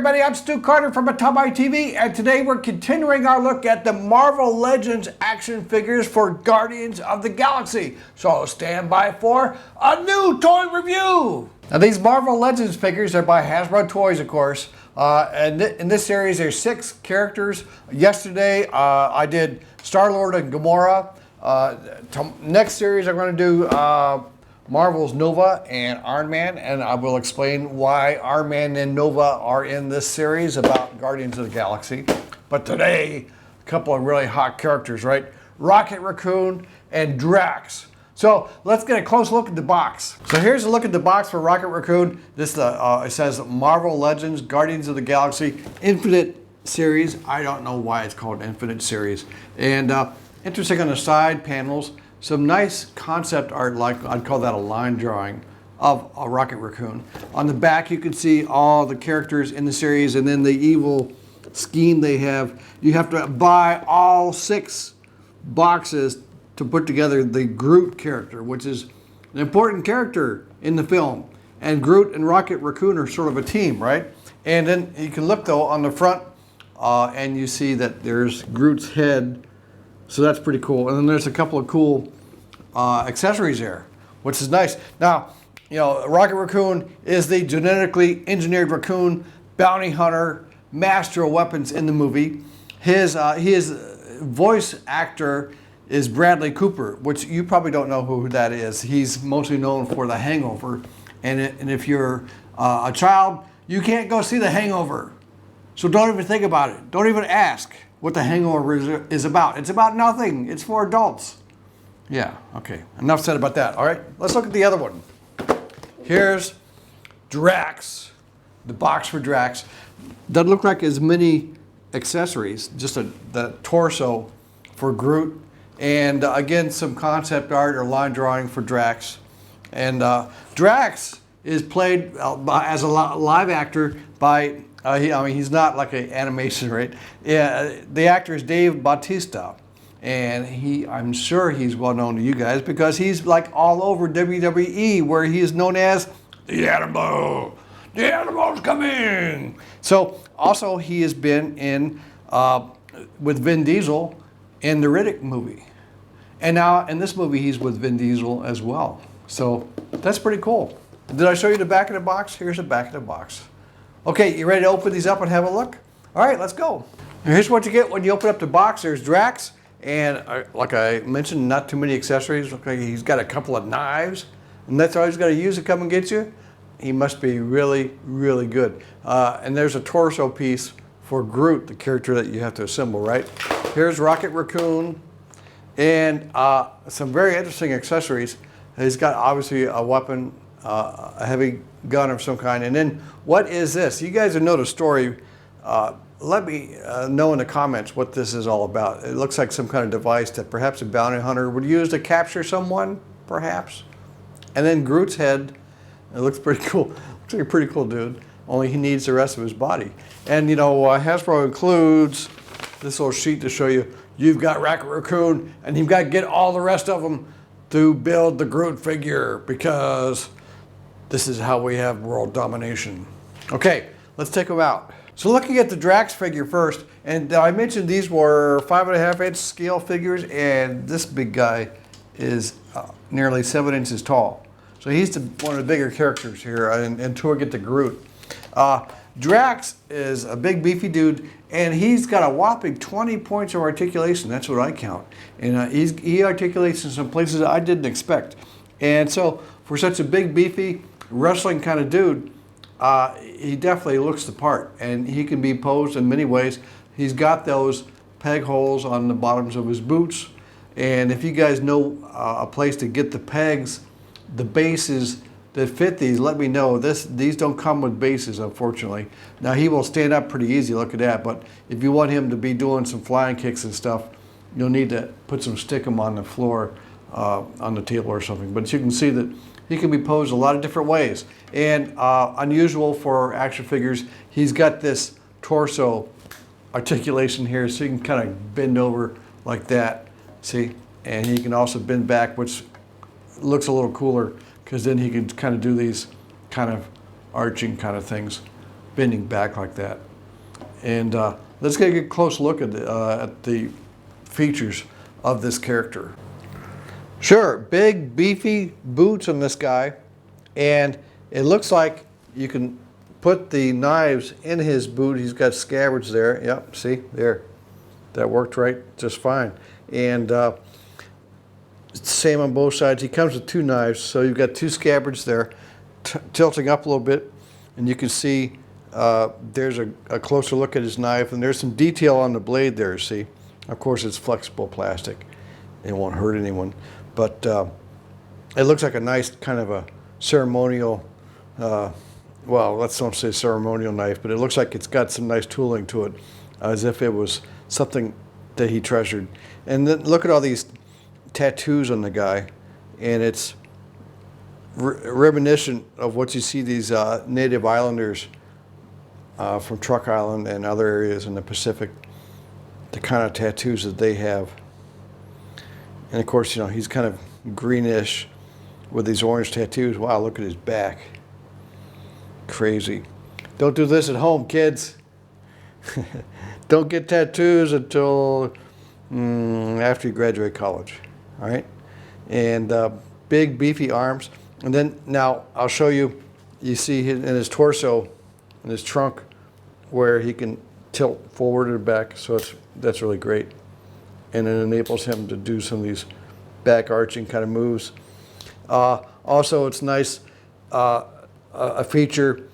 everybody, I'm Stu Carter from Atamaii TV, and today we're continuing our look at the Marvel Legends action figures for Guardians of the Galaxy. So stand by for a new toy review. Now these Marvel Legends figures are by Hasbro Toys, of course. And in this series there's 6 characters. Yesterday I did Star-Lord and Gamora. Next series I'm going to do Marvel's Nova and Iron Man, and I will explain why Iron Man and Nova are in this series about Guardians of the Galaxy. But today, a couple of really hot characters, right? Rocket Raccoon and Drax. So let's get a close look at the box. So here's a look at the box for Rocket Raccoon. This it says Marvel Legends Guardians of the Galaxy Infinite Series. I don't know why it's called Infinite Series. And interesting on the side panels, some nice concept art, like I'd call that a line drawing of a Rocket Raccoon. On the back you can see all the characters in the series and then the evil scheme they have. You have to buy all 6 boxes to put together the Groot character, which is an important character in the film. And Groot and Rocket Raccoon are sort of a team, right? And then you can look though on the front and you see that there's Groot's head. So that's pretty cool. And then there's a couple of cool accessories there, which is nice. Now, you know, Rocket Raccoon is the genetically engineered raccoon bounty hunter, master of weapons in the movie. His voice actor is Bradley Cooper, which you probably don't know who that is. He's mostly known for The Hangover. And if you're a child, you can't go see The Hangover. So don't even think about it. Don't even ask what The Hangover is about. It's about nothing. It's for adults. Yeah, okay. Enough said about that. All right, let's look at the other one. Here's Drax, the box for Drax. Doesn't look like as many accessories, just the torso for Groot. And again, some concept art or line drawing for Drax. And Drax is played as a live actor by, I mean, he's not like an animation, right? Yeah, the actor is Dave Bautista. And I'm sure he's well known to you guys because he's like all over WWE, where he is known as the Animal. The Animal's coming. So also he has been in with Vin Diesel in the Riddick movie. And now in this movie he's with Vin Diesel as well. So that's pretty cool. Did I show you the back of the box? Here's the back of the box. Okay, you ready to open these up and have a look? All right, let's go. Here's what you get when you open up the box. There's Drax. And like I mentioned, not too many accessories. Look like he's got a couple of knives, and that's all he's got to use to come and get you. He must be really, really good. And there's a torso piece for Groot, the character that you have to assemble, right? Here's Rocket Raccoon, and some very interesting accessories. He's got obviously a weapon, a heavy gun of some kind. And then what is this? You guys know the story. Let me know in the comments what this is all about. It looks like some kind of device that perhaps a bounty hunter would use to capture someone, perhaps. And then Groot's head, it looks pretty cool. Looks like a pretty cool dude, only he needs the rest of his body. And you know, Hasbro includes this little sheet to show you, you've got Rocket Raccoon, and you've got to get all the rest of them to build the Groot figure, because this is how we have world domination. Okay, let's take them out. So looking at the Drax figure first, and I mentioned these were 5.5-inch scale figures, and this big guy is nearly 7 inches tall. So he's one of the bigger characters here, until we get to Groot. Drax is a big beefy dude, and he's got a whopping 20 points of articulation. That's what I count. And he articulates in some places I didn't expect. And so for such a big beefy wrestling kind of dude, he definitely looks the part, and he can be posed in many ways. He's got those peg holes on the bottoms of his boots, and if you guys know a place to get the pegs, the bases that fit these, let me know. These don't come with bases, unfortunately. Now he will stand up pretty easy, look at that, but if you want him to be doing some flying kicks and stuff, you'll need to put some stickum on the floor, on the table or something. But you can see that he can be posed a lot of different ways. And unusual for action figures, he's got this torso articulation here, so you can kind of bend over like that, see? And he can also bend back, which looks a little cooler, because then he can kind of do these kind of arching kind of things. bending back like that. And let's get a close look at the features of this character. Sure, big beefy boots on this guy, and it looks like you can put the knives in his boot. He's got scabbards there. Yep, see there, that worked right just fine. And same on both sides. He comes with two knives, so you've got two scabbards there, tilting up a little bit, and you can see there's a closer look at his knife, and there's some detail on the blade there. See, of course it's flexible plastic. It won't hurt anyone, but it looks like a nice kind of a ceremonial, well, let's not say ceremonial knife, but it looks like it's got some nice tooling to it, as if it was something that he treasured. And then look at all these tattoos on the guy, and it's reminiscent of what you see these native islanders from Truck Island and other areas in the Pacific, the kind of tattoos that they have. And of course, you know, he's kind of greenish with these orange tattoos. Wow, look at his back. Crazy. Don't do this at home, kids. Don't get tattoos until after you graduate college. All right? And big, beefy arms. And then now I'll show you, you see in his torso, in his trunk, where he can tilt forward and back. So that's really great. And it enables him to do some of these back arching kind of moves. Also, it's nice, a feature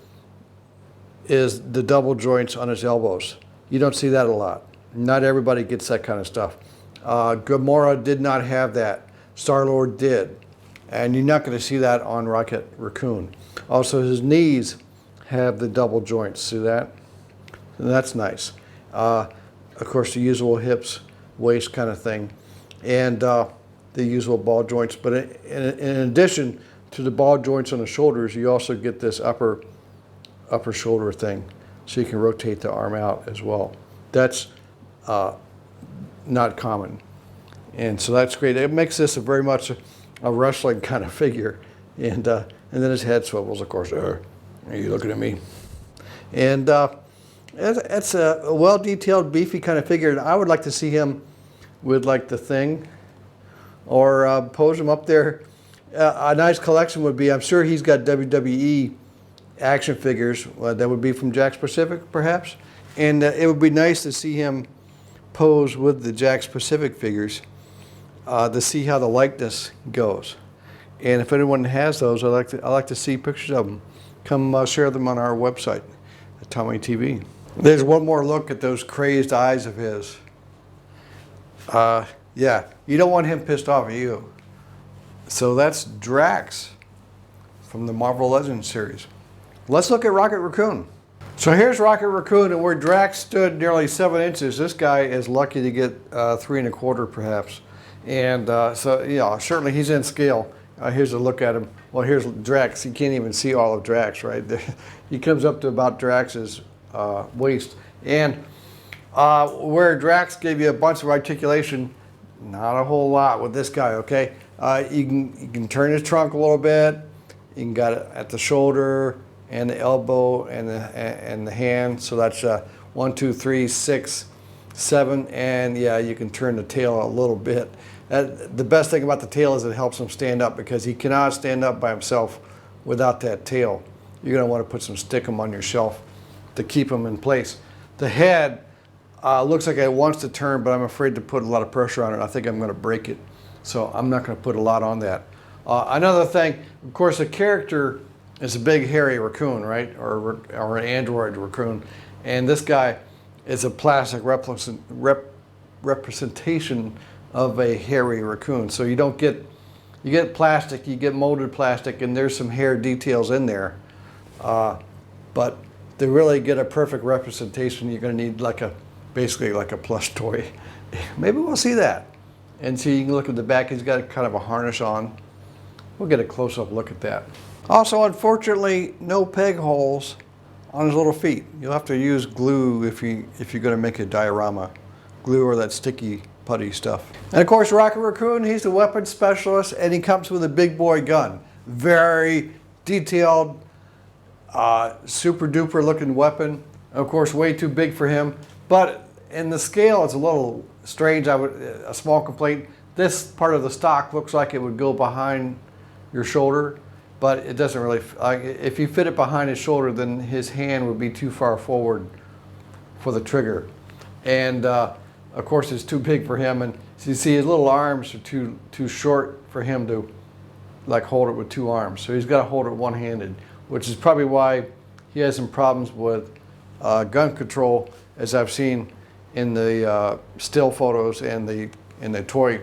is the double joints on his elbows. You don't see that a lot. Not everybody gets that kind of stuff. Gamora did not have that. Star-Lord did. And you're not going to see that on Rocket Raccoon. Also, his knees have the double joints. See that? And that's nice. Of course, the usual hips, waist kind of thing, and the usual ball joints. But in addition to the ball joints on the shoulders, you also get this upper shoulder thing, so you can rotate the arm out as well. That's not common, and so that's great. It makes this a very much a wrestling kind of figure, and then his head swivels, of course. Are you looking at me? And it's a well-detailed, beefy kind of figure, and I would like to see him with like the Thing, or pose him up there. A nice collection would be, I'm sure he's got WWE action figures that would be from Jakks Pacific, perhaps, and it would be nice to see him pose with the Jakks Pacific figures to see how the likeness goes. And if anyone has those, I'd like to see pictures of them. Come share them on our website, Atamaii TV. There's one more look at those crazed eyes of his. Yeah, you don't want him pissed off at you. So that's Drax from the Marvel Legends series. Let's look at Rocket Raccoon. So here's Rocket Raccoon, and where Drax stood nearly 7 inches, this guy is lucky to get 3 1/4 perhaps. And so, yeah, certainly he's in scale. Here's a look at him. Well, here's Drax. You can't even see all of Drax right there. He comes up to about Drax's waist. And where Drax gave you a bunch of articulation, not a whole lot with this guy, okay? You can turn his trunk a little bit. You can got it at the shoulder and the elbow and the hand. So that's 1, 2, 3, 6, 7, and yeah, you can turn the tail a little bit. The best thing about the tail is it helps him stand up, because he cannot stand up by himself without that tail. You're going to want to put some stickum on your shelf to keep him in place. The head looks like it wants to turn, but I'm afraid to put a lot of pressure on it. I think I'm going to break it, so I'm not going to put a lot on that. Another thing, of course, the character is a big hairy raccoon, right, or an android raccoon, and this guy is a plastic representation of a hairy raccoon. So you get plastic, you get molded plastic, and there's some hair details in there, but to really get a perfect representation, you're going to need basically like a plush toy. Maybe we'll see that. And so you can look at the back, he's got kind of a harness on. We'll get a close-up look at that. Also, unfortunately, no peg holes on his little feet. You'll have to use glue if you're going to make a diorama. Glue or that sticky putty stuff. And of course, Rocket Raccoon, he's the weapons specialist, and he comes with a big boy gun. Very detailed, Super duper looking weapon. Of course, way too big for him. But in the scale, it's a little strange. A small complaint. This part of the stock looks like it would go behind your shoulder, but it doesn't really. If you fit it behind his shoulder, then his hand would be too far forward for the trigger. And of course, it's too big for him. And so you see his little arms are too short for him to like hold it with two arms. So he's got to hold it one-handed, which is probably why he has some problems with gun control, as I've seen in the still photos and the toy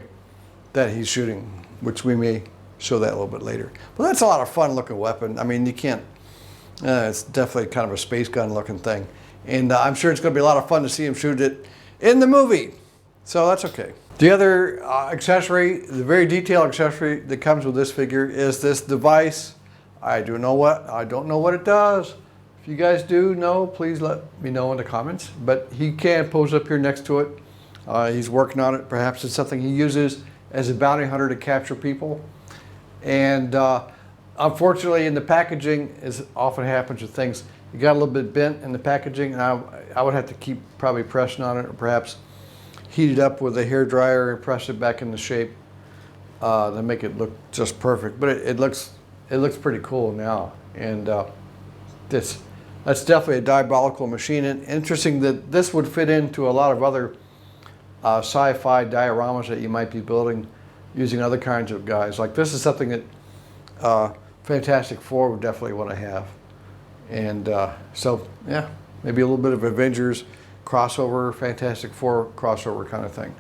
that he's shooting, which we may show that a little bit later. But that's a lot of fun looking weapon. I mean, you can't, it's definitely kind of a space gun looking thing. And I'm sure it's going to be a lot of fun to see him shoot it in the movie. So that's okay. The other accessory, the very detailed accessory that comes with this figure is this device. I don't know what it does. If you guys do know, please let me know in the comments. But he can pose up here next to it. He's working on it. Perhaps it's something he uses as a bounty hunter to capture people. And unfortunately, in the packaging, as often happens with things, it got a little bit bent in the packaging, and I would have to keep probably pressing on it, or perhaps heat it up with a hair dryer and press it back into shape to make it look just perfect. But it looks pretty cool now, and that's definitely a diabolical machine. And interesting that this would fit into a lot of other sci-fi dioramas that you might be building using other kinds of guys. Like this is something that Fantastic Four would definitely want to have. And so, yeah, maybe a little bit of Avengers crossover, Fantastic Four crossover kind of thing.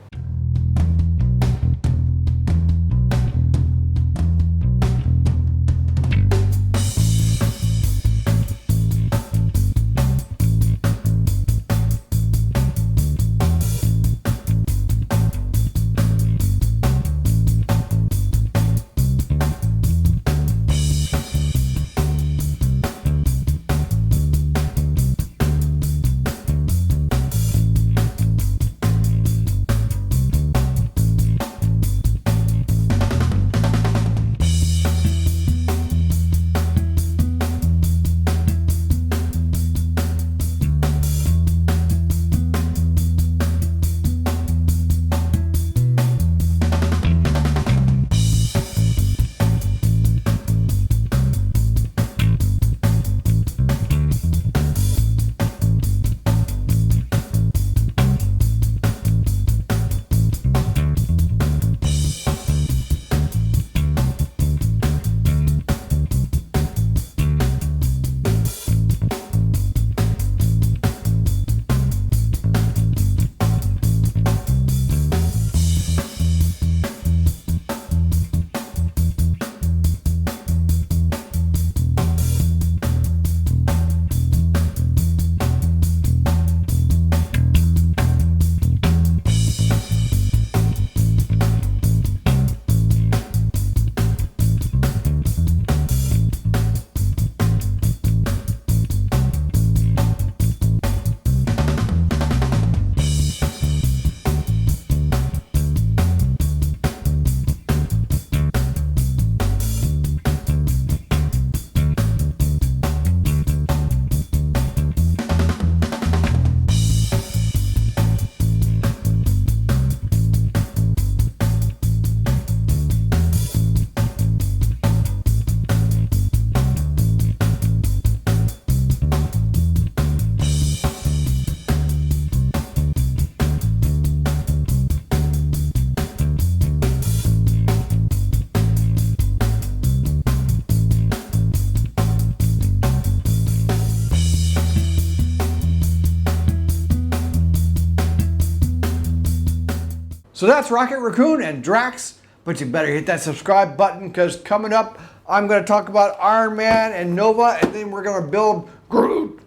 So that's Rocket Raccoon and Drax, but you better hit that subscribe button because coming up, I'm going to talk about Iron Man and Nova, and then we're going to build Groot.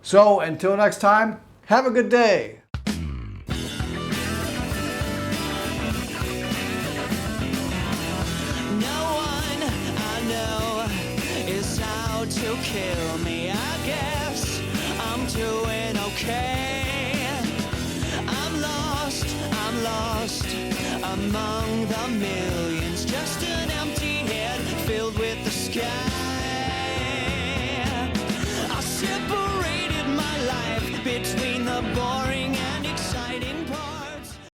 So until next time, have a good day. To kill me, I guess I'm doing okay. I'm lost among the millions, just an empty head filled with the sky. between the boring